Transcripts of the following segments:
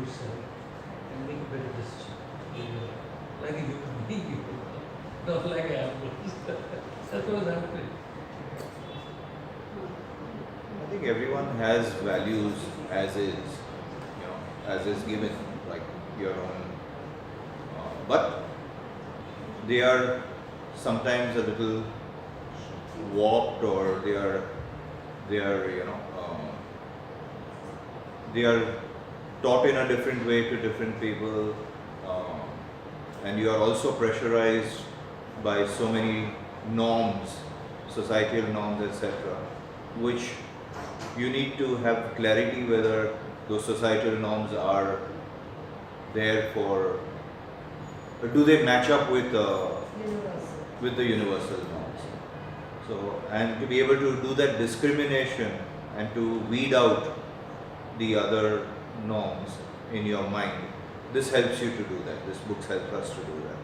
yourself and make a better decision. Like a human being, not like an animal. That's what's happening. I think everyone has values as is, as is given, like your own, but they are sometimes a little warped, or they are they are taught in a different way to different people, uh, and you are also pressurized by so many norms, societal norms, etc., which you need to have clarity whether those societal norms are there for, do they match up with the universal norms. So, and to be able to do that discrimination and to weed out the other norms in your mind, this helps you to do that. This book helps us to do that.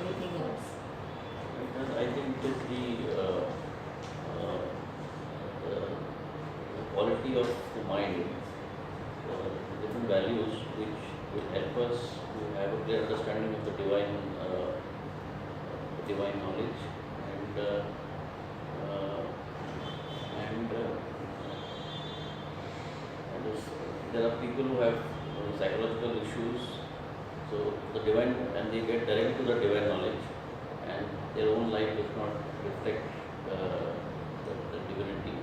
Anything else? Because I think with the quality of the mind, the different values which will help us to have a clear understanding of the divine knowledge, and there are people who have psychological issues, so the divine, and they get direct to the divine knowledge, and their own life does not reflect the divinity.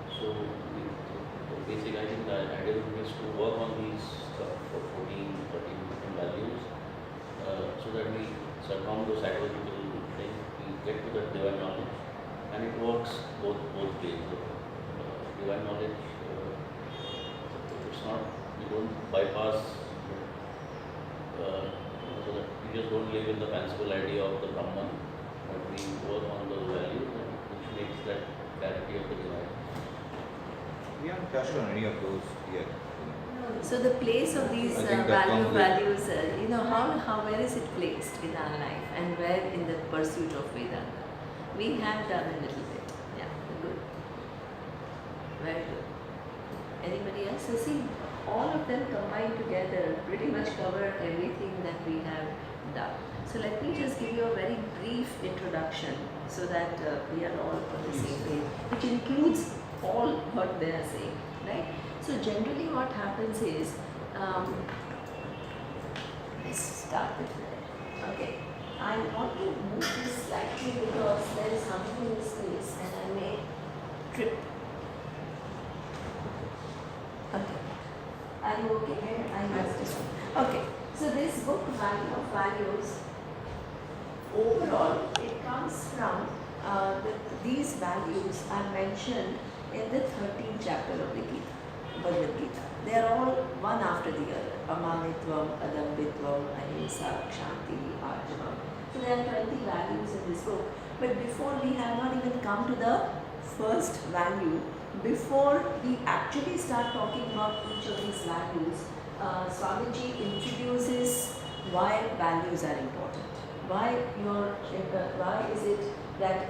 So the basic, I think, the idea is to work on these 14, 13 different values, so that we surmount the psychological thing, we get to the divine knowledge, and it works both ways. Divine knowledge, it's not, we don't bypass, so that we just don't live in the fanciful idea of the Brahman, but we work on those values, which makes that clarity of the divine. We haven't touched on any of those yet. So the place of these I think that comes with- values, where is it placed in our life, and where in the pursuit of Vedanta? We have done a little bit. Yeah, good. Very good. Anybody else? So see, all of them combined together pretty much cover everything that we have done. So let me just give you a very brief introduction so that we are all on the same page, which includes all what they are saying, right? So generally what happens is, let's start with that. Okay, I want to move this slightly because there is something in this place and I may trip. Okay, are you okay here? I must just. Okay, so this book, Value of Values, overall it comes from these values are mentioned in the 13th chapter of the Gita, Bhagavad Gita. They are all one after the other. Amanitvam, Adambitvam, Ahimsa, Kshanti, Arjavam. So there are 20 values in this book. But before, we have not even come to the first value. Before we actually start talking about each of these values, Swamiji introduces why values are important. Why is it that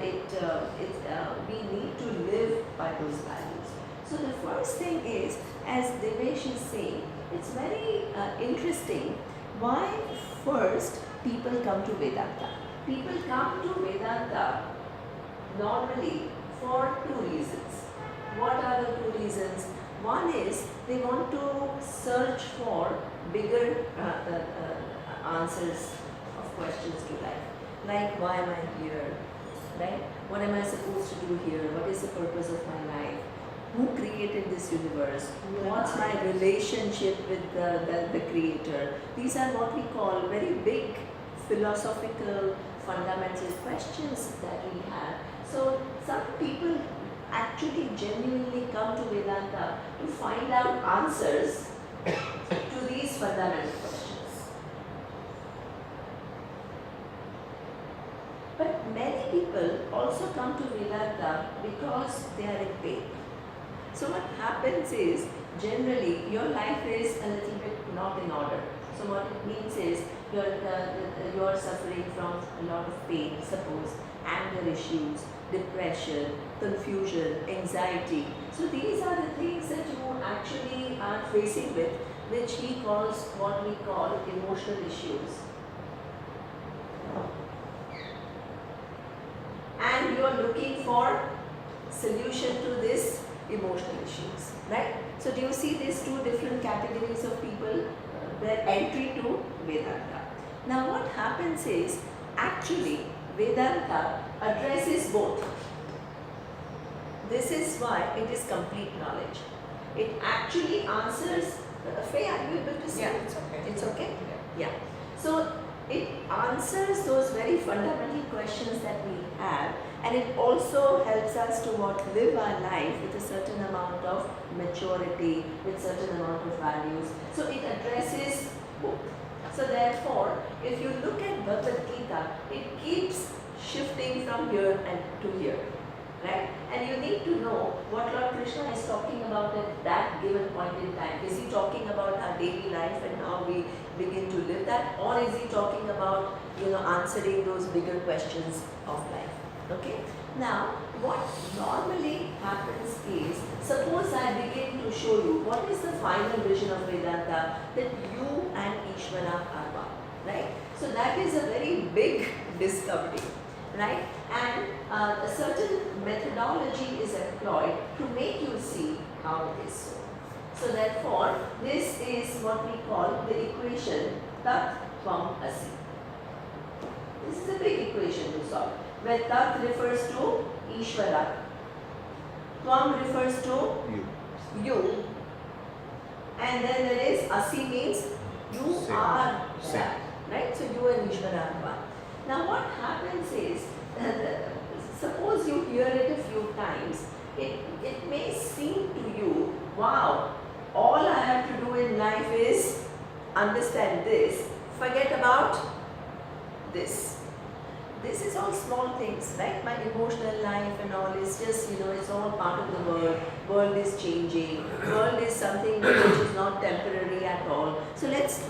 we need to live by those values? So the first thing is, as Devesh is saying, it's very interesting why first people come to Vedanta. People come to Vedanta normally for two reasons. What are the two reasons? One is they want to search for bigger answers of questions to life. Like, why am I here? Right? What am I supposed to do here? What is the purpose of my life? Who created this universe? What's my relationship with the creator? These are what we call very big philosophical fundamental questions that we have. So some people actually genuinely come to Vedanta to find out answers to these fundamental questions. But many people also come to Vedanta because they are in pain. So what happens is, generally your life is a little bit not in order. So what it means is you are suffering from a lot of pain, suppose anger issues, depression, confusion, anxiety. So these are the things that you actually are facing with, which he calls what we call emotional issues. And you are looking for solution to this emotional issues, right? So do you see these two different categories of people, their entry to Vedanta? Now what happens is, actually Vedanta addresses both. This is why it is complete knowledge. It actually answers, Faye, are you able to see? Yeah, it's okay. It's okay? Yeah. Yeah. So it answers those very fundamental questions that we have, and it also helps us to live our life with a certain amount of maturity, with certain amount of values. So it addresses both. So therefore, if you look at Bhagavad Gita, it keeps shifting from here and to here, right? And you need to know what Lord Krishna is talking about at that given point in time. Is he talking about our daily life and how we begin to live that, or is he talking about, answering those bigger questions of life? Okay. Now, what normally happens is, suppose I begin to show you what is the final vision of Vedanta, that you and Ishvara are one, right? So that is a very big discovery, right? And a certain methodology is employed to make you see how it is so. So therefore, this is what we call the equation Tat Tvam Asi. This is a big equation to solve, where Tat refers to Ishvara, Tvam refers to you, and then there is Asi means you Same. are Same. that, right? So you and Ishvara are one. Now what happens is, suppose you hear it a few times, it may seem to you, wow, all I have to do in life is understand this, forget about this. This is all small things, right? My emotional life and all is just, it's all part of the world. World is changing. World is something which is not temporary at all. So let's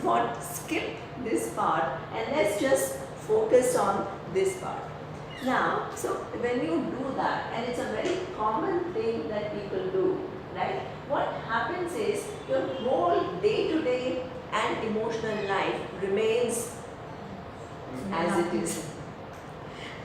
skip this part and let's just focus on this part. Now, so when you do that, and it's a very common thing that people do, right? What happens is your whole day-to-day and emotional life remains as it is.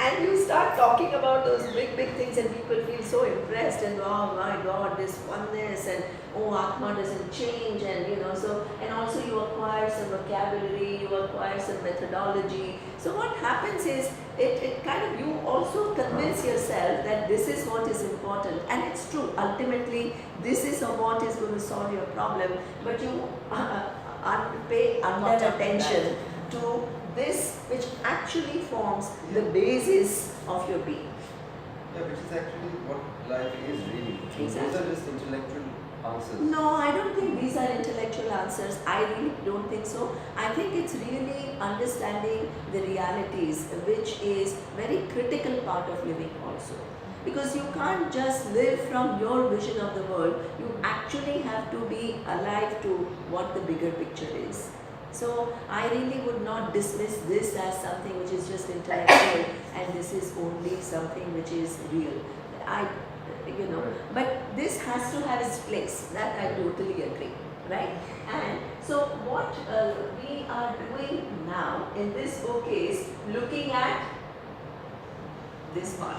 And you start talking about those big things and people feel so impressed and oh my God, this oneness and oh, Atma doesn't change and so, and also you acquire some vocabulary, you acquire some methodology. So what happens is, it kind of, you also convince yourself that this is what is important, and it's true, ultimately this is what is going to solve your problem, but you pay under attention to this, which actually forms the basis of your being. Yeah, which is actually what life is really. Exactly. Those are just intellectual answers. No, I don't think these are intellectual answers. I really don't think so. I think it's really understanding the realities, which is very critical part of living also. Because you can't just live from your vision of the world. You actually have to be alive to what the bigger picture is. So I really would not dismiss this as something which is just intellectual and this is only something which is real. But this has to have its place. That I totally agree, right? And so what we are doing now in this book is looking at this part,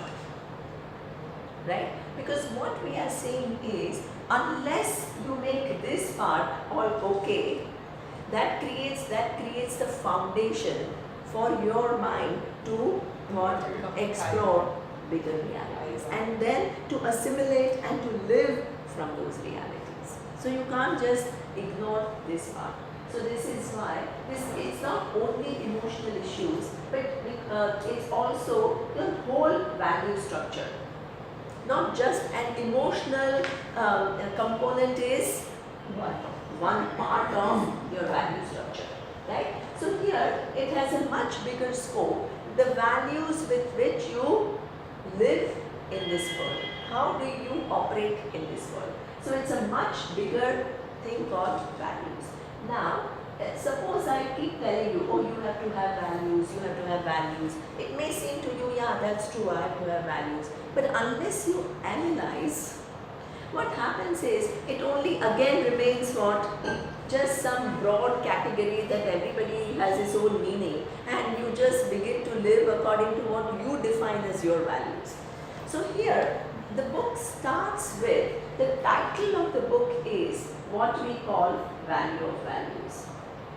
right? Because what we are saying is, unless you make this part all okay, that creates the foundation for your mind to explore bigger realities and then to assimilate and to live from those realities. So you can't just ignore this part. So this is why it's not only emotional issues, but it's also the whole value structure. Not just an emotional component is one part of your value structure, right? So here it has a much bigger scope. The values with which you live in this world. How do you operate in this world? So it's a much bigger thing called values. Now, suppose I keep telling you, oh, you have to have values, you have to have values. It may seem to you, yeah, that's true, I have to have values. But unless you analyze, what happens is it only again remains what? Just some broad category that everybody has its own meaning, and you just begin to live according to what you define as your values. So here the book starts with, the title of the book is what we call Value of Values.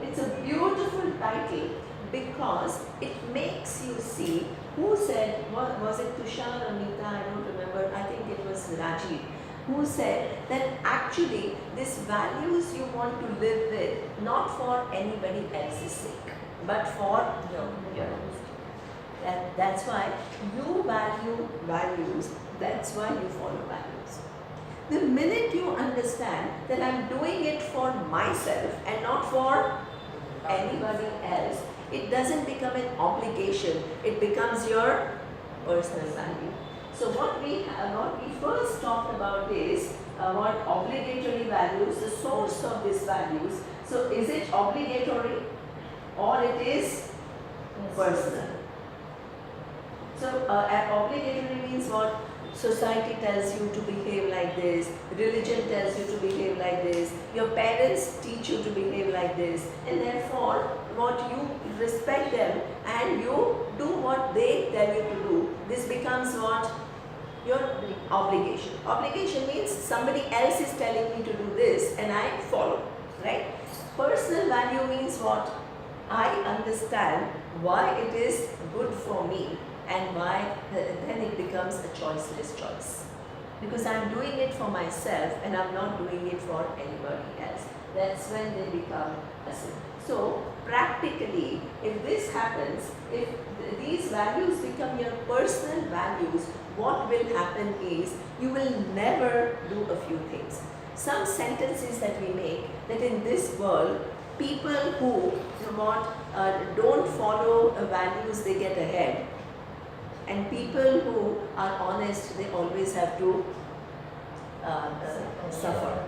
It's a beautiful title because it makes you see, who said, was it Tushar or Nita, I don't remember, I think it was Rajiv, who said that actually these values you want to live with not for anybody else's sake, but for your own. That's why you value values, that's why you follow values. The minute you understand that I'm doing it for myself and not for anybody else, it doesn't become an obligation, it becomes your personal value. So what we first talked about is what obligatory values, the source of these values. So is it obligatory or it is personal? So obligatory means what? Society tells you to behave like this, religion tells you to behave like this, your parents teach you to behave like this, and therefore what you respect them and you do what they tell you to do. This becomes what? Your obligation. Obligation means somebody else is telling me to do this and I follow, right? Personal value means what? I understand why it is good for me and why then it becomes a choiceless choice. Because I'm doing it for myself and I'm not doing it for anybody else. That's when they become a sin. So practically, if this happens, if these values become your personal values, what will happen is you will never do a few things. Some sentences that we make, that in this world, people who don't follow values, they get ahead. And people who are honest, they always have to suffer.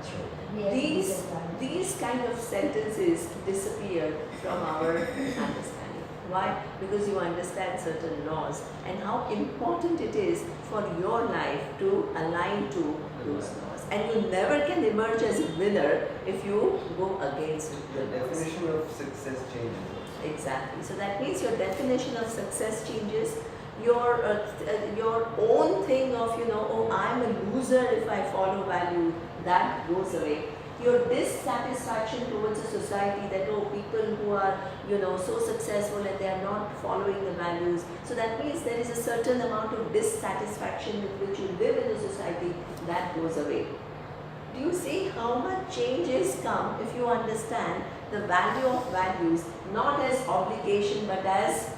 These kind of sentences disappear from our understanding. Why? Because you understand certain laws and how important it is for your life to align to those laws. And you never can emerge as a winner if you go against The the laws. definition of success changes. Exactly. So that means your definition of success changes. Your own thing of, oh, I'm a loser if I follow value, that goes away. Your dissatisfaction towards a society that, oh, people who are, so successful and they are not following the values. So that means there is a certain amount of dissatisfaction with which you live in a society, that goes away. Do you see how much changes come if you understand the value of values, not as obligation but as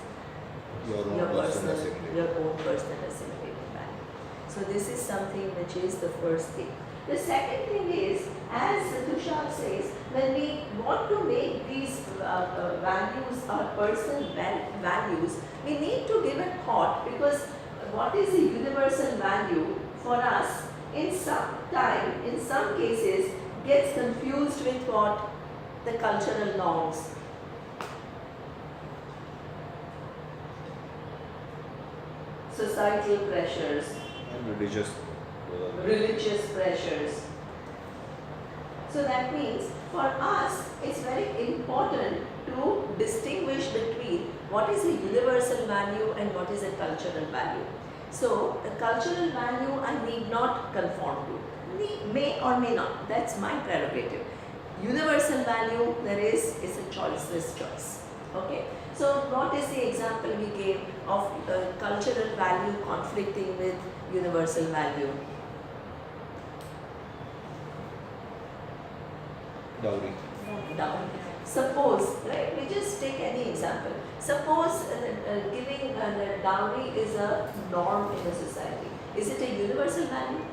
Your own your personal personal, assimilated. your own personal assimilated value. So this is something which is the first thing. The second thing is, as Tushar says, when we want to make these values our personal values, we need to give it thought, because what is a universal value for us in some cases gets confused with what? The cultural norms. Societal pressures, And religious. religious pressures. So that means for us it's very important to distinguish between what is a universal value and what is a cultural value. So a cultural value I need not conform to, may or may not, that's my prerogative. Universal value is a choiceless choice. Okay. So what is the example we gave of cultural value conflicting with universal value? Dowry. Dowry. Suppose, right, we just take any example. Suppose giving the dowry is a norm in a society. Is it a universal value?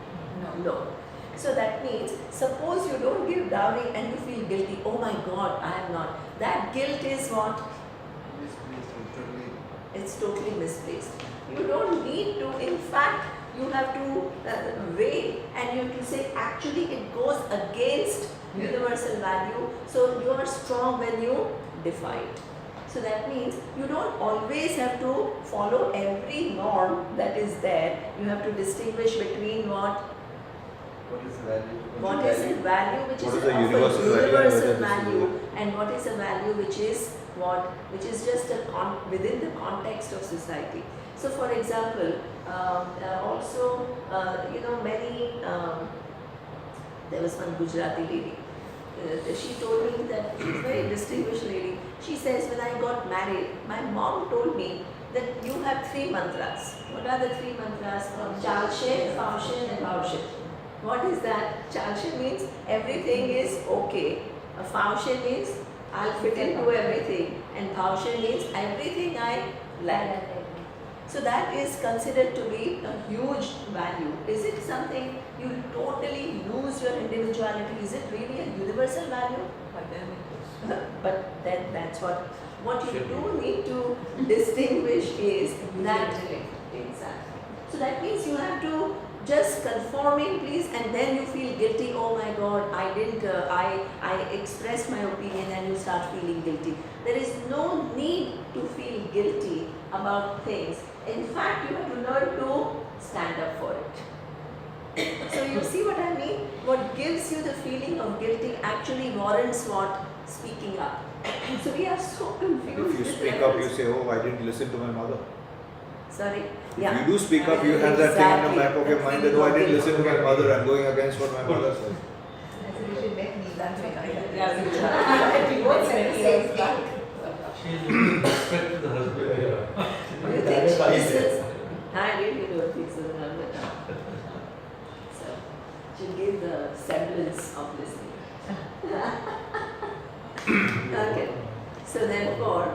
No. So that means, suppose you don't give dowry and you feel guilty. Oh my God, I am not. That guilt is what? Misplaced and totally. It's totally misplaced. You don't need to, in fact, you have to weigh and you have to say actually it goes against universal value, so you are strong when you defy it. So that means you don't always have to follow every norm that is there. You have to distinguish between What is the value? what is a value which What is is a of a universal value and universal whether this is value, and what is a value which is just within the context of society. So for example, many there was one Gujarati lady. She told me that she's a very distinguished lady. She says, when I got married, my mom told me that you have 3 mantras. What are the 3 mantras? Chalshe, Faushin and Vaushin. What is that? Chalshe means everything is okay. A Faushin means I'll fit into everything. And Vaushin means everything I like. So that is considered to be a huge value. Is it something you totally lose your individuality? Is it really a universal value? But then that's what you do need to distinguish is that exactly. So that means you have to just conforming, please, and then you feel guilty. Oh my God, I didn't. I expressed my opinion, and you start feeling guilty. There is no need to feel guilty about things. In fact, you have to learn to stand up for it. So you see what I mean? What gives you the feeling of guilty actually warrants what? Speaking up. So we are so confused. If you with speak up, you reference- say, oh, I didn't listen to my mother. Sorry? If you do speak up, you have that thing in the back of your mind that, oh, I didn't listen to my mother, I'm going against what my mother says. She's looking respect to the husband. Do you think this is? I really don't think so. So, she gave the semblance of listening. Okay. So therefore,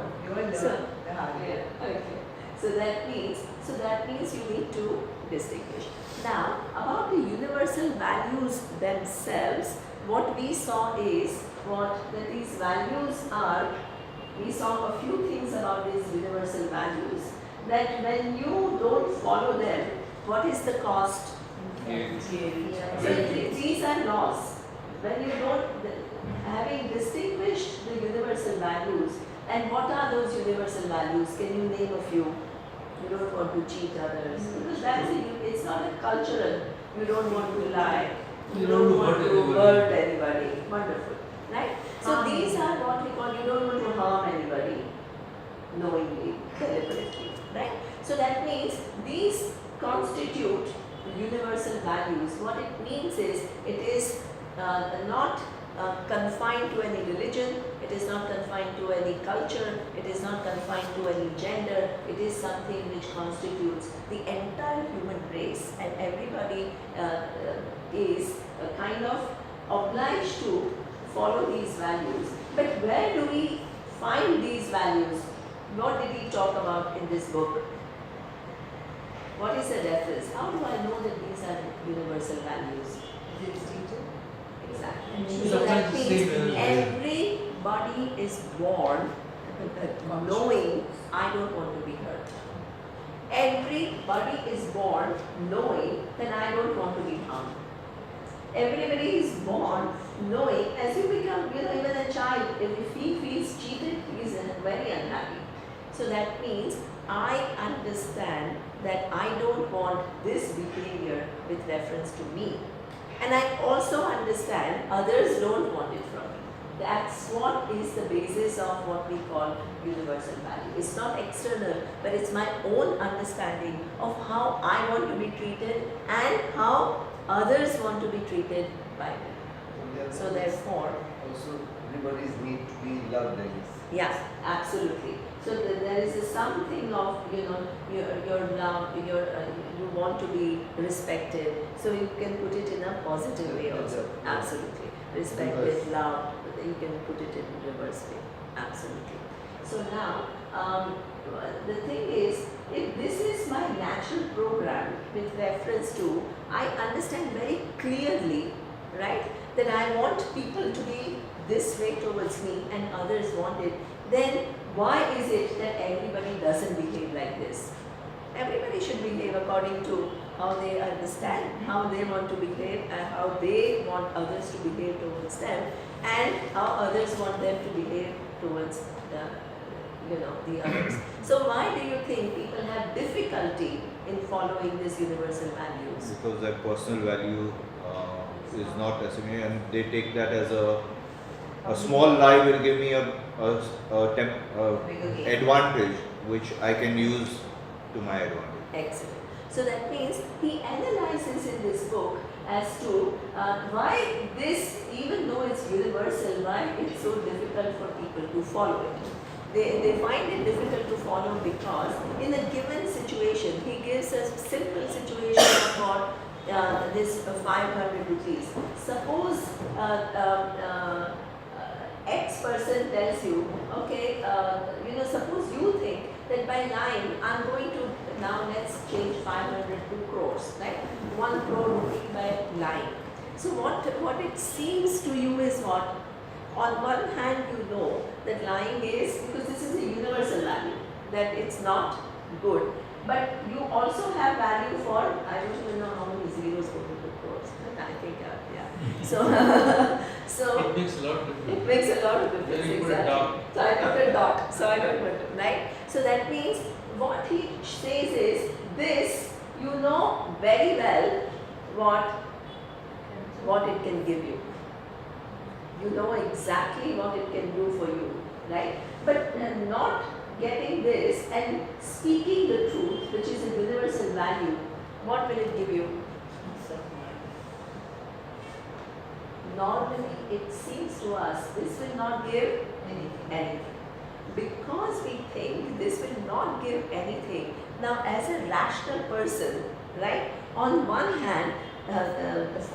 so, yeah, okay. So that means you need to distinguish. Now, about the universal values themselves, what we saw is that these values are. We saw a few things about these universal values. That when you don't follow them, what is the cost? So these are laws. When you don't, having distinguished the universal values, and what are those universal values? Can you name a few? You don't want to cheat others. Because it's not a cultural. You don't want to lie. You don't want to hurt anybody. Wonderful. Right? So these are what we call, you don't want to harm anybody knowingly, deliberately. Right? So that means these constitute universal values. What it means is, it is not confined to any religion, it is not confined to any culture, it is not confined to any gender, it is something which constitutes the entire human race, and everybody is kind of obliged to follow these values. But where do we find these values? What did he talk about in this book? What is a reference? How do I know that these are universal values? Exactly. So that Sometimes means the same, everybody is born knowing I don't want to be hurt. Everybody is born knowing that I don't want to be harmed. Everybody is born knowing, as you become, even a child, if he feels cheated, he is very unhappy. So that means I understand that I don't want this behavior with reference to me. And I also understand others don't want it from me. That's what is the basis of what we call universal value. It's not external, but it's my own understanding of how I want to be treated and how others want to be treated by me. So therefore, also everybody's need to be loved, I guess. yeah, absolutely. So there is something of, your love, you want to be respected. So you can put it in a positive way also. Absolutely. Respected, loved, you can put it in reverse way. Absolutely. So now, the thing is, if this is my natural program with reference to, I understand very clearly, right, that I want people to be this way towards me and others want it, then why is it that everybody doesn't behave like this? Everybody should behave according to how they understand, how they want to behave, and how they want others to behave towards them, and how others want them to behave towards the others. So why do you think people have difficulty in following these universal values? Because that personal value is not assuming, and they take that as a small lie will give me a Bigger gain. advantage which I can use to my advantage. Excellent. So that means he analyzes in this book as to why this, even though it's universal, why it's so difficult for people to follow it. They find it difficult to follow because in a given situation, he gives a simple situation for this 500 rupees. Suppose X person tells you, okay, suppose you think that by lying, I'm going to, now let's change 500 to crores, right? 1 crore rupee by lying. So what it seems to you is what? On one hand, you know that lying is, because this is a universal value, that it's not good. But you also have value for, I don't even know how many zeros go to 2 crores, but I think, yeah. So It makes a lot of difference. it makes a lot of difference. Then you put a Exactly. dot. So I put a dot. So I don't put it, right? So that means what he says is this, you know very well what it can give you. You know exactly what it can do for you, right? But not getting this and speaking the truth, which is a universal value, what will it give you? Normally, it seems to us this will not give anything. Because we think this will not give anything. Now, as a rational person, right? On one hand,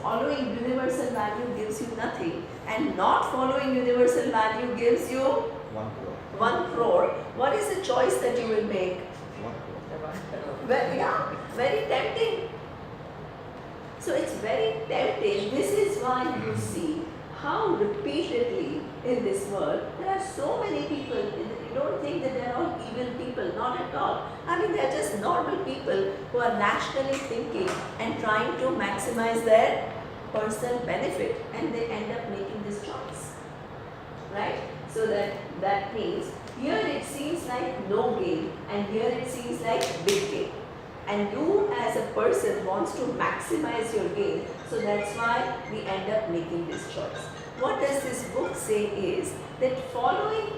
following universal value gives you nothing, and not following universal value gives you 1 crore. 1 crore. What is the choice that you will make? 1 crore. Well, yeah, very tempting. So it's very tempting. This is why you see how repeatedly in this world there are so many people. You don't think that they're all evil people, not at all. I mean, they're just normal people who are rationally thinking and trying to maximize their personal benefit, and they end up making this choice, right? So that means here it seems like no gain, and here it seems like big gain. And you as a person wants to maximize your gain, so that's why we end up making this choice. What does this book say is that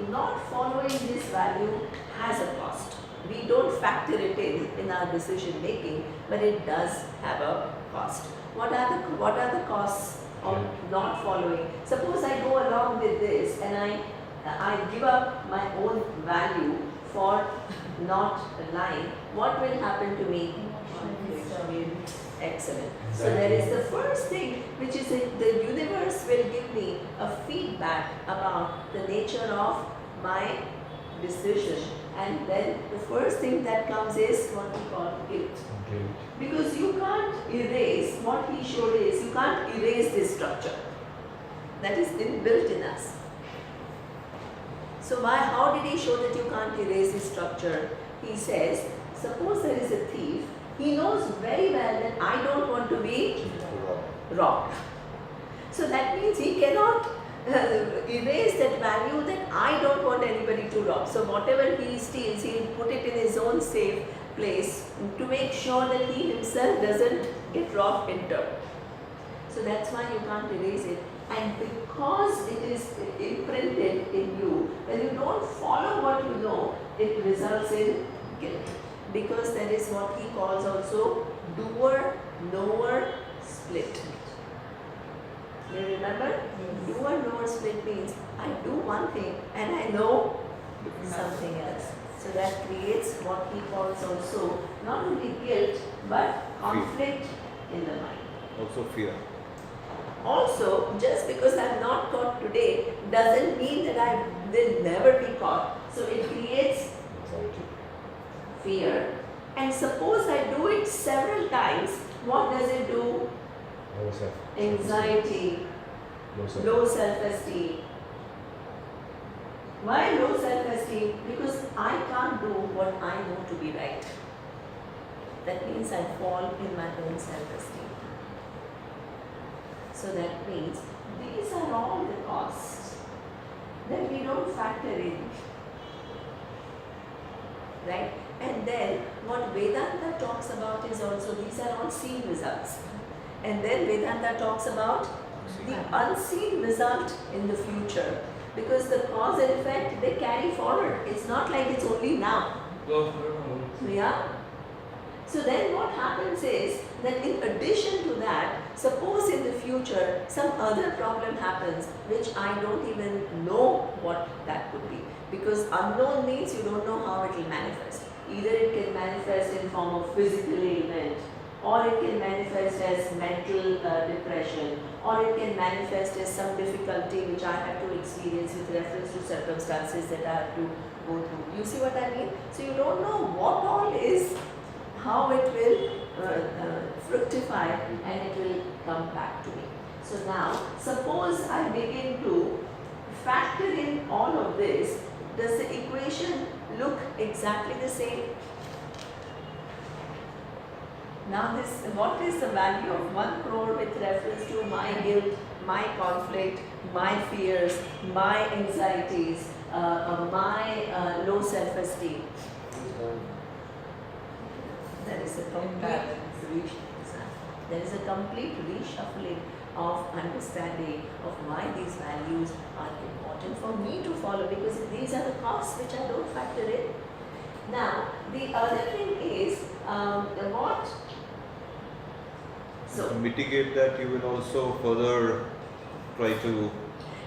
not following this value has a cost. We don't factor it in our decision making, but it does have a cost. What are the costs of not following? Suppose I go along with this and I give up my own value for not lying. What will happen to me? Excellent. So there is the first thing, which is the universe will give me a feedback about the nature of my decision, and then the first thing that comes is what we call guilt. Because you can't erase, what he showed is, you can't erase this structure that is inbuilt in us. So how did he show that you can't erase this structure? He says, suppose there is a thief, he knows very well that I don't want to be robbed. So that means he cannot erase that value that I don't want anybody to rob. So whatever he steals, he'll put it in his own safe place to make sure that he himself doesn't get robbed in turn. So that's why you can't erase it. And because it is imprinted in you, when you don't follow what you know, it results in guilt. Because there is what he calls also doer-knower split. You remember? Doer-knower split means I do one thing and I know something else. So that creates what he calls also not only guilt but conflict in the mind. Also fear. Also, just because I'm not caught today doesn't mean that I will never be caught. So it creates fear. And suppose I do it several times, what does it do? Anxiety, low self-esteem. Why low self-esteem? Because I can't do what I know to be right. That means I fall in my own self-esteem. So that means these are all the costs that we don't factor in. right? And then what Vedanta talks about is also these are all seen results. And then Vedanta talks about the unseen result in the future, because the cause and effect they carry forward. It's not like it's only now. Go for it. Yeah. So then what happens is that in addition to that, suppose in the future some other problem happens which I don't even know what that could be, because unknown means you don't know how it will manifest. Either it can manifest in form of physical ailment, or it can manifest as mental depression, or it can manifest as some difficulty which I have to experience with reference to circumstances that I have to go through. You see what I mean? So you don't know what all is, how it will fructify, and it will come back to me. So now, suppose I begin to factor in all of this, does the equation look exactly the same? Now this, what is the value of 1 crore with reference to my guilt, my conflict, my fears, my anxieties, my low self-esteem? There is a complete reshuffling of understanding of why these values are important for me to follow, because these are the costs which I don't factor in. Now, the other thing is what? To So, mitigate that, you will also further try to.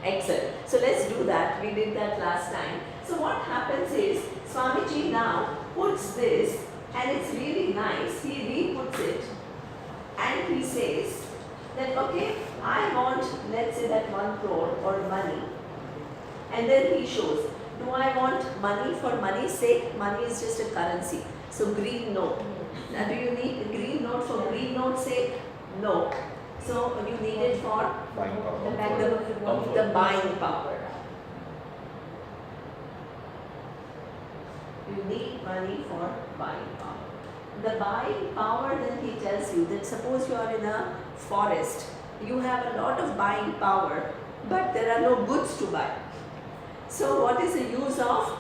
excellent. So let's do that. We did that last time. So what happens is Swamiji now puts this, and it's really nice. He re-puts it, and he says that okay, I want, let's say that 1 crore or money, and then he shows, do I want money for money's sake? Money is just a currency. So green note. Now do you need a green note for green note's sake? No. So you need it for Buying power. the buying power. You need money for buying power. The buying power, then he tells you that suppose you are in a forest, you have a lot of buying power, but there are no goods to buy. So what is the use of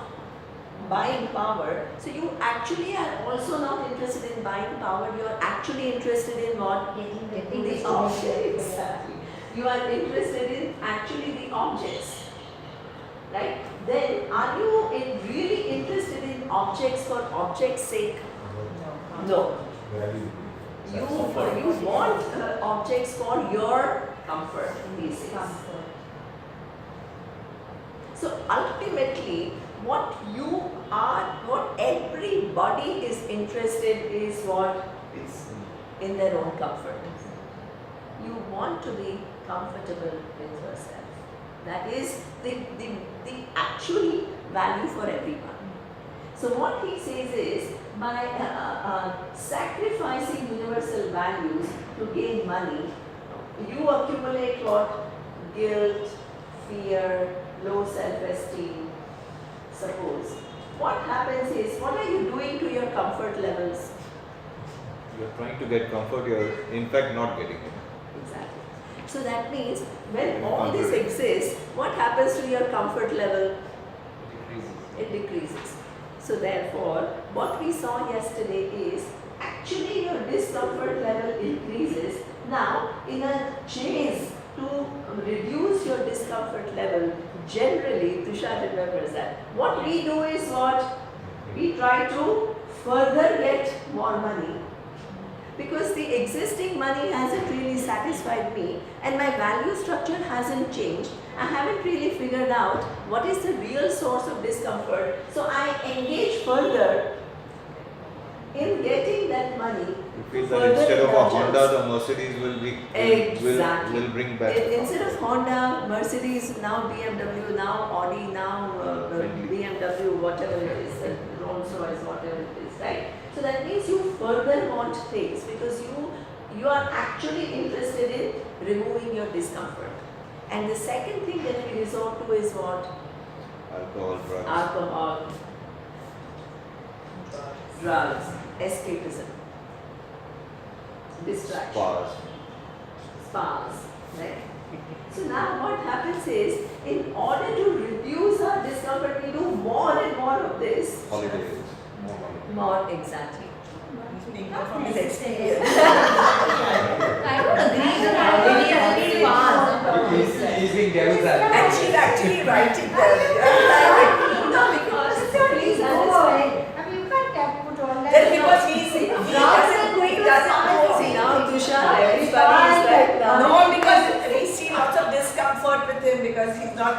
buying power? So you actually are also not interested in buying power, you are actually interested in what? Getting The objects. Exactly. You are interested in actually the objects. Right? Then are you really interested in objects for objects' sake? No. You want objects for your comfort, he says. So ultimately, what you are, what everybody is interested is what? It's In their own comfort. You want to be comfortable with yourself. That is the actual value for everyone. So what he says is, by sacrificing universal values to gain money, you accumulate what? Guilt, fear, low self-esteem, suppose. What happens is, what are you doing to your comfort levels? You are trying to get comfort, you are in fact not getting it. Exactly. So that means when all this exists, what happens to your comfort level? It decreases. So therefore, what we saw yesterday is actually your discomfort level increases. Now, in a chase to reduce your discomfort level, generally, Tushar remembers that. What we do is what? We try to further get more money. Because the existing money hasn't really satisfied me and my value structure hasn't changed. I haven't really figured out what is the real source of discomfort. So I engage further in getting that money. You feel that Further instead of a indulgence. Honda, the Mercedes Exactly. will bring back. Instead of Honda, Mercedes, now BMW, now Audi, now Bentley. BMW, whatever it is, Rolls Royce, whatever it is, right? So that means you further want things because you are actually interested in removing your discomfort. And the second thing that we resort to is what? Alcohol, drugs. Alcohol, drugs, escapism, distraction. Spas, right? So now what happens is, in order to reduce our discomfort, we do more and more of this. Holidays. more money. More exactly. Speaking from his experience. I don't agree with how many of these spas. He's being devil's advocate. And she's actually writing them. No, because please understand. I mean, you can't put all that. Just because he doesn't know. See now, Tushar, everybody is like now. No, because we see lots of discomfort with him because he's not.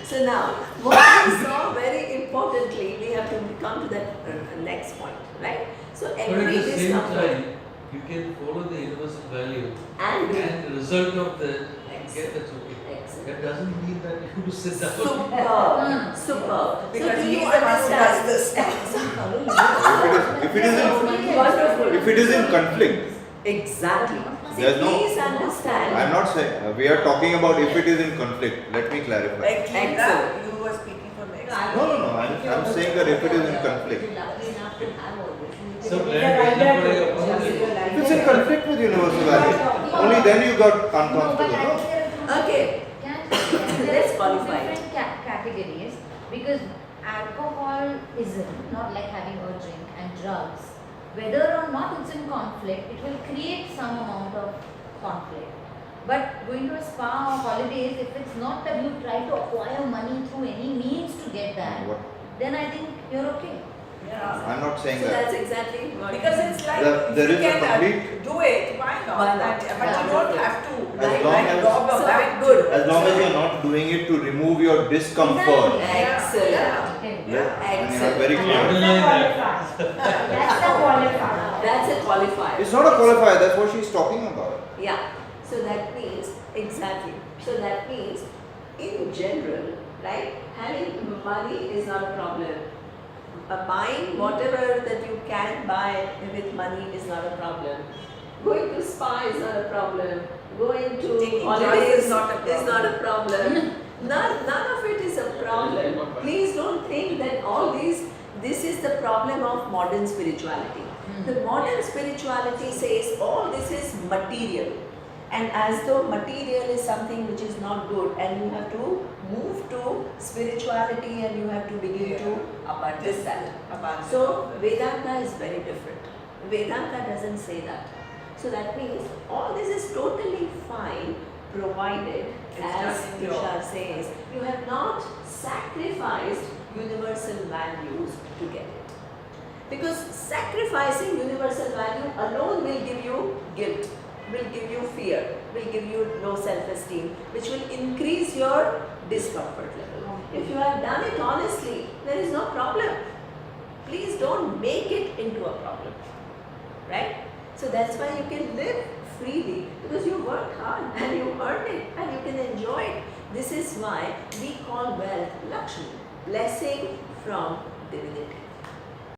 So now, what we saw very importantly, we have to come to that next point, right? So But at every the same discomfort time, you can follow the universal value and and the result of the Excellent. get that's okay. Excellent. That doesn't mean that you have to sit down. Superb, superb. Because so do he you is the one who does understand? this. If it is in, Wonderful. if it is in conflict, Exactly. See, There's no- please understand. I'm not saying, we are talking about if it is in conflict, let me clarify. Like Linda, Excellent. you were speaking from the No, I'm saying that if it is in conflict. So brand If it's in conflict with universal value, only then you got uncomfortable, no? Okay. Let's qualify it. Different categories, because alcoholism, not like having a drink, and drugs, whether or not it's in conflict, it will create some amount of conflict. But going to a spa or holidays, if it's not that you try to acquire money through any means to get that, What- then I think you're okay. Yeah. I'm not saying So that. that's exactly what. Because it's like, There if is you a can complete- do it, why not? Why not? But you don't have to As long like as- rob a So, bank. good. As long as you're not doing it to remove your discomfort. Excellent. Okay. Yeah, I mean, I'm Excellent. very clear. That's the qualifier. That's a qualifier. It's not a qualifier, that's what she's talking about. Yeah. So that means, exactly. So that means, in general, right, having money is not a problem. Buying whatever that you can buy with money is not a problem. Going to spa is not a problem. Going to Taking holidays drugs is not a is not a problem. None of it is a problem. Please don't think that all this is the problem of modern spirituality. The modern spirituality says all this is material, and as though material is something which is not good, and you have to move to spirituality and you have to begin to abundance that. Abundance. So Vedanta is very different. Vedanta doesn't say that. So that means all this is totally fine, provided, It's as done in your- Tushar says, you have not sacrificed universal values to get it. Because sacrificing universal value alone will give you guilt, will give you fear, will give you low self-esteem, which will increase your discomfort level. If you have done it honestly, there is no problem. Please don't make it into a problem, right? So that's why you can live freely, because you worked hard and you earned it and you can enjoy it. This is why we call wealth Lakshmi, blessing from divinity.